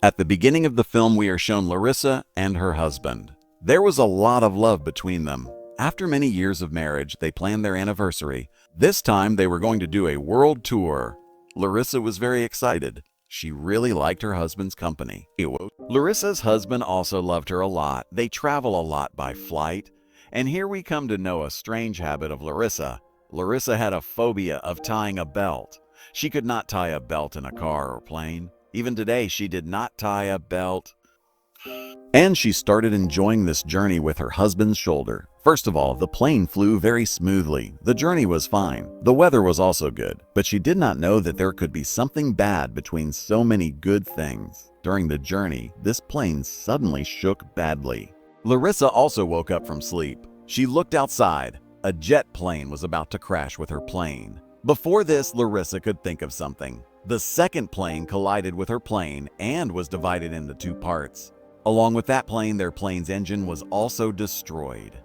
At the beginning of the film, we are shown Larissa and her husband. There was a lot of love between them. After many years of marriage, they planned their anniversary. This time, they were going to do a world tour. Larissa was very excited. She really liked her husband's company. Larissa's husband also loved her a lot. They travel a lot by flight. And here we come to know a strange habit of Larissa. Larissa had a phobia of tying a belt. She could not tie a belt in a car or plane. Even today, she did not tie a belt. And she started enjoying this journey with her husband's shoulder. First of all, the plane flew very smoothly. The journey was fine. The weather was also good. But she did not know that there could be something bad between so many good things. During the journey, this plane suddenly shook badly. Larissa also woke up from sleep. She looked outside. A jet plane was about to crash with her plane. Before this, Larissa could think of something. The second plane collided with her plane and was divided into two parts. Along with that plane, their plane's engine was also destroyed.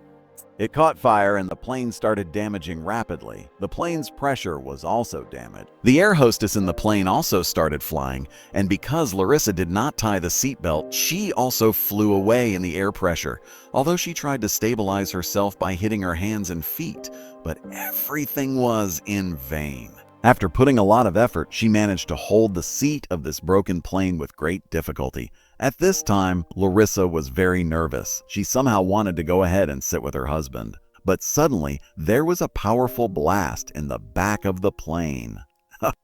It caught fire and the plane started damaging rapidly. The plane's pressure was also damaged. The air hostess in the plane also started flying, and because Larissa did not tie the seatbelt, she also flew away in the air pressure, although she tried to stabilize herself by hitting her hands and feet, but everything was in vain. After putting a lot of effort, she managed to hold the seat of this broken plane with great difficulty. At this time, Larissa was very nervous. She somehow wanted to go ahead and sit with her husband. But suddenly, there was a powerful blast in the back of the plane.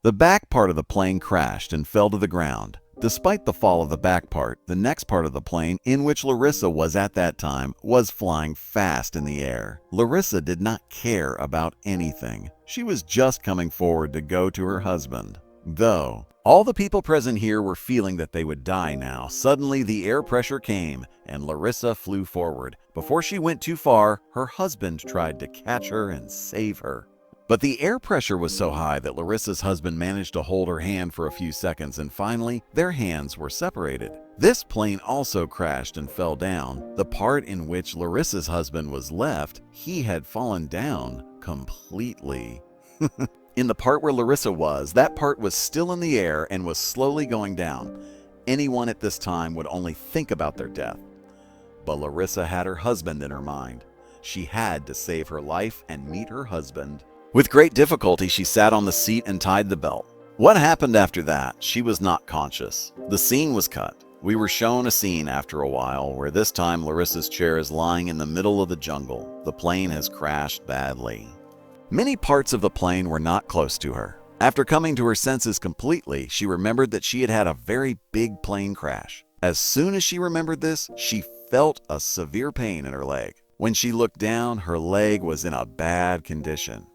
The back part of the plane crashed and fell to the ground. Despite the fall of the back part, the next part of the plane, in which Larissa was at that time, was flying fast in the air. Larissa did not care about anything. She was just coming forward to go to her husband. Though all the people present here were feeling that they would die now, suddenly the air pressure came and Larissa flew forward. Before she went too far, her husband tried to catch her and save her. But the air pressure was so high that Larissa's husband managed to hold her hand for a few seconds, and finally, their hands were separated. This plane also crashed and fell down. The part in which Larissa's husband was left, he had fallen down completely. In the part where Larissa was, that part was still in the air and was slowly going down. Anyone at this time would only think about their death. But Larissa had her husband in her mind. She had to save her life and meet her husband. With great difficulty, she sat on the seat and tied the belt. What happened after that? She was not conscious. The scene was cut. We were shown a scene after a while where this time Larissa's chair is lying in the middle of the jungle. The plane has crashed badly. Many parts of the plane were not close to her. After coming to her senses completely, she remembered that she had had a very big plane crash. As soon as she remembered this, she felt a severe pain in her leg. When she looked down, her leg was in a bad condition.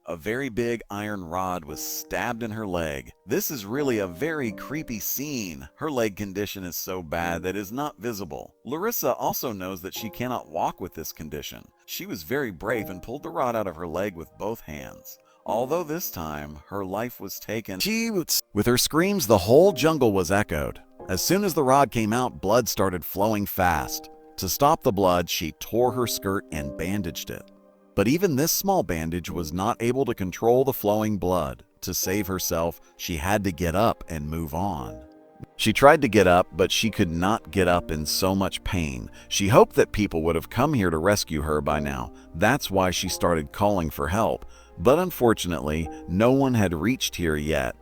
A very big iron rod was stabbed in her leg. This is really a very creepy scene. Her leg condition is so bad that it is not visible. Larissa also knows that she cannot walk with this condition. She was very brave and pulled the rod out of her leg with both hands. Although this time, her life was taken. With her screams, the whole jungle was echoed. As soon as the rod came out, blood started flowing fast. To stop the blood, she tore her skirt and bandaged it. But even this small bandage was not able to control the flowing blood. To save herself, she had to get up and move on. She tried to get up, but she could not get up in so much pain. She hoped that people would have come here to rescue her by now. That's why she started calling for help. But unfortunately, no one had reached here yet.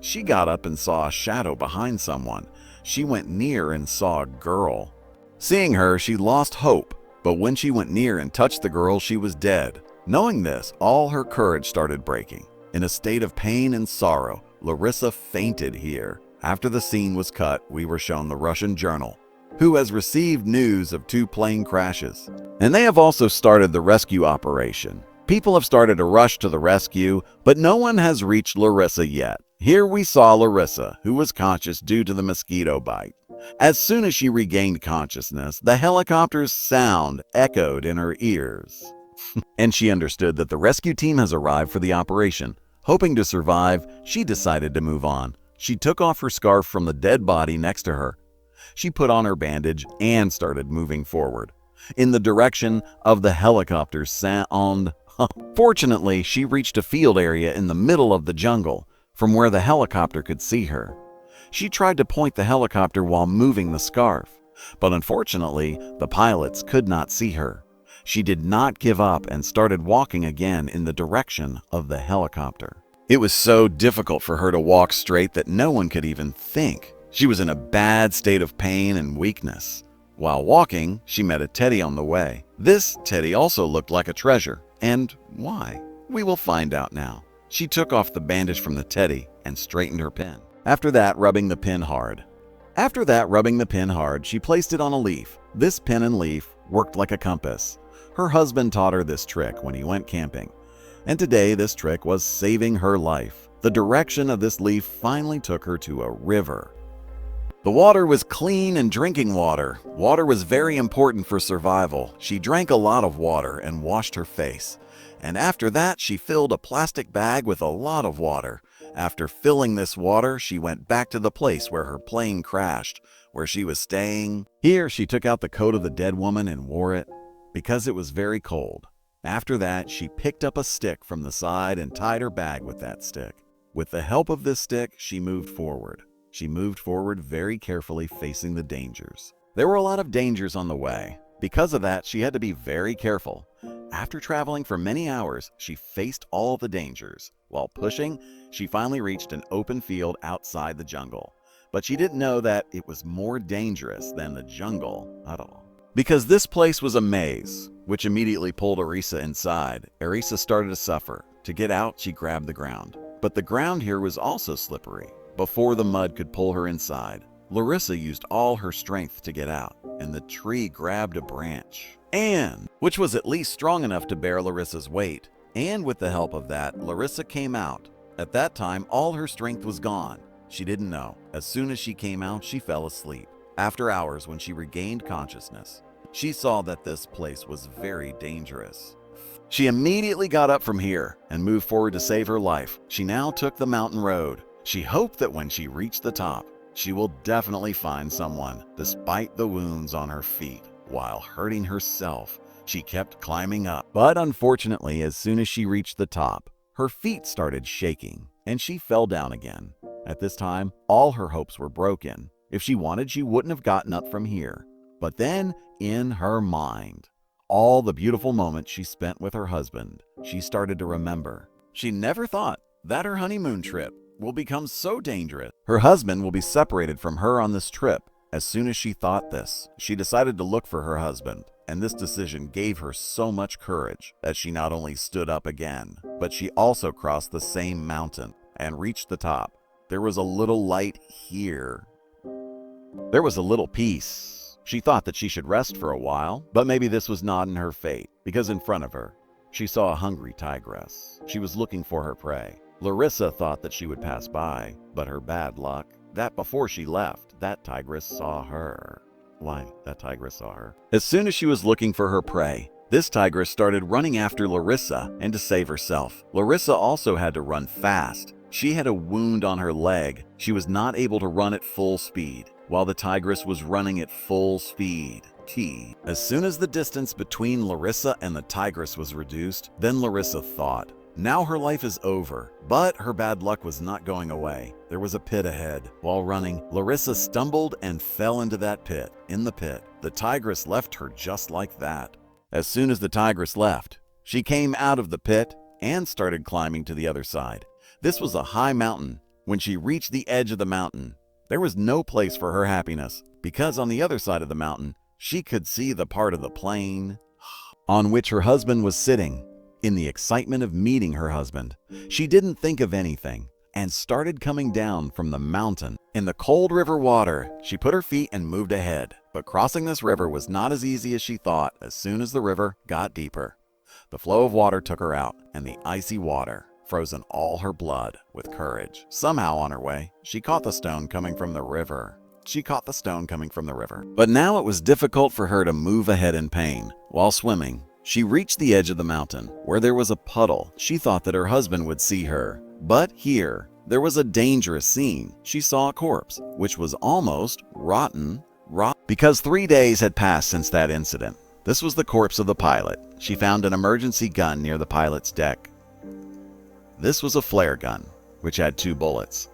She got up and saw a shadow behind someone. She went near and saw a girl. Seeing her, she lost hope. But when she went near and touched the girl, she was dead. Knowing this, all her courage started breaking. In a state of pain and sorrow, Larissa fainted here. After the scene was cut, we were shown the Russian journal, who has received news of 2 plane crashes. And they have also started the rescue operation. People have started to rush to the rescue, but no one has reached Larissa yet. Here we saw Larissa, who was conscious due to the mosquito bite. As soon as she regained consciousness, the helicopter's sound echoed in her ears. And she understood that the rescue team has arrived for the operation. Hoping to survive, she decided to move on. She took off her scarf from the dead body next to her. She put on her bandage and started moving forward, in the direction of the helicopter's sound. Fortunately, she reached a field area in the middle of the jungle, from where the helicopter could see her. She tried to point the helicopter while moving the scarf, but unfortunately, the pilots could not see her. She did not give up and started walking again in the direction of the helicopter. It was so difficult for her to walk straight that no one could even think. She was in a bad state of pain and weakness. While walking, she met a teddy on the way. This teddy also looked like a treasure. And why? We will find out now. She took off the bandage from the teddy and straightened her pin. After that, rubbing the pin hard, she placed it on a leaf. This pin and leaf worked like a compass. Her husband taught her this trick when he went camping. And today, this trick was saving her life. The direction of this leaf finally took her to a river. The water was clean and drinking water. Water was very important for survival. She drank a lot of water and washed her face. And after that, she filled a plastic bag with a lot of water. After filling this water, she went back to the place where her plane crashed, where she was staying. Here, she took out the coat of the dead woman and wore it because it was very cold. After that, she picked up a stick from the side and tied her bag with that stick. With the help of this stick, she moved forward. She moved forward very carefully, facing the dangers. There were a lot of dangers on the way. Because of that, she had to be very careful. After traveling for many hours, she faced all the dangers. While pushing, she finally reached an open field outside the jungle. But she didn't know that it was more dangerous than the jungle at all. Because this place was a maze, which immediately pulled Arisa inside. Arisa started to suffer. To get out, she grabbed the ground. But the ground here was also slippery. Before the mud could pull her inside, Larissa used all her strength to get out, and the tree grabbed a branch, which was at least strong enough to bear Larissa's weight. And with the help of that, Larissa came out. At that time, all her strength was gone. She didn't know. As soon as she came out, she fell asleep. After hours, when she regained consciousness, she saw that this place was very dangerous. She immediately got up from here and moved forward to save her life. She now took the mountain road. She hoped that when she reached the top, she will definitely find someone. Despite the wounds on her feet, while hurting herself, she kept climbing up. But unfortunately, as soon as she reached the top, her feet started shaking and she fell down again. At this time, all her hopes were broken. If she wanted, she wouldn't have gotten up from here. But then, in her mind, all the beautiful moments she spent with her husband, she started to remember. She never thought that her honeymoon trip will become so dangerous. Her husband will be separated from her on this trip. As soon as she thought this, she decided to look for her husband. And this decision gave her so much courage that she not only stood up again, but she also crossed the same mountain and reached the top. There was a little light here. There was a little peace. She thought that she should rest for a while, but maybe this was not in her fate, because in front of her, she saw a hungry tigress. She was looking for her prey. Larissa thought that she would pass by, but her bad luck, that before she left, that tigress saw her. Why, that tigress saw her. As soon as she was looking for her prey, this tigress started running after Larissa, and to save herself, Larissa also had to run fast. She had a wound on her leg. She was not able to run at full speed, while the tigress was running at full speed. As soon as the distance between Larissa and the tigress was reduced, then Larissa thought, now her life is over. But her bad luck was not going away. There was a pit ahead. While running, Larissa stumbled and fell into that pit. In the pit, the tigress left her just like that. As soon as the tigress left, she came out of the pit and started climbing to the other side. This was a high mountain. When she reached the edge of the mountain, there was no place for her happiness, because on the other side of the mountain, she could see the part of the plain on which her husband was sitting. In the excitement of meeting her husband, she didn't think of anything and started coming down from the mountain. In the cold river water, she put her feet and moved ahead. But crossing this river was not as easy as she thought. As soon as the river got deeper, the flow of water took her out, and the icy water frozen all her blood. With courage, somehow on her way, she caught the stone coming from the river. But now it was difficult for her to move ahead in pain. While swimming, she reached the edge of the mountain, where there was a puddle. She thought that her husband would see her. But here, there was a dangerous scene. She saw a corpse, which was almost rotten, because 3 days had passed since that incident. This was the corpse of the pilot. She found an emergency gun near the pilot's deck. This was a flare gun, which had 2 bullets.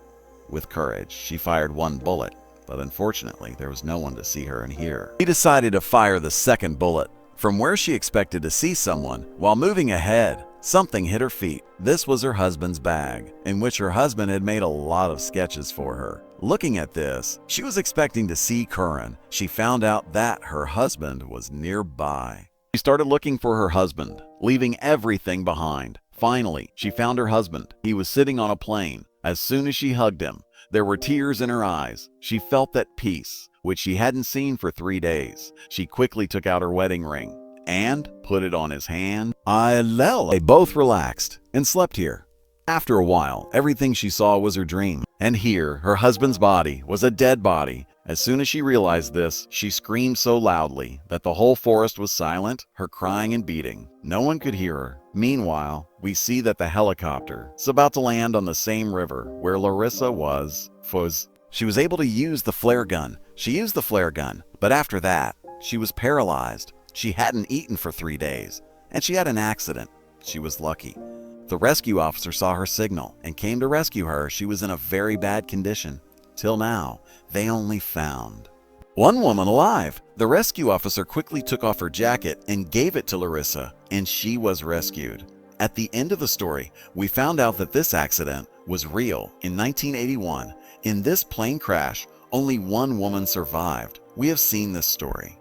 With courage, she fired one bullet, but unfortunately, there was no one to see her and hear. She decided to fire the second bullet. From where she expected to see someone, while moving ahead, something hit her feet. This was her husband's bag, in which her husband had made a lot of sketches for her. Looking at this, she was expecting to see Curran. She found out that her husband was nearby. She started looking for her husband, leaving everything behind. Finally, she found her husband. He was sitting on a plane. As soon as she hugged him, there were tears in her eyes. She felt that peace, which she hadn't seen for 3 days. She quickly took out her wedding ring and put it on his hand. They both relaxed and slept here. After a while, everything she saw was her dream. And here, her husband's body was a dead body. As soon as she realized this, she screamed so loudly that the whole forest was silent, her crying and beating. No one could hear her. Meanwhile, we see that the helicopter is about to land on the same river where Larissa was. She was able to use the flare gun. She used the flare gun, but after that, she was paralyzed. She hadn't eaten for 3 days, and she had an accident. She was lucky. The rescue officer saw her signal and came to rescue her. She was in a very bad condition. Till now, they only found one woman alive. The rescue officer quickly took off her jacket and gave it to Larissa, and she was rescued. At the end of the story, we found out that this accident was real. In 1981, in this plane crash, only one woman survived. We have seen this story.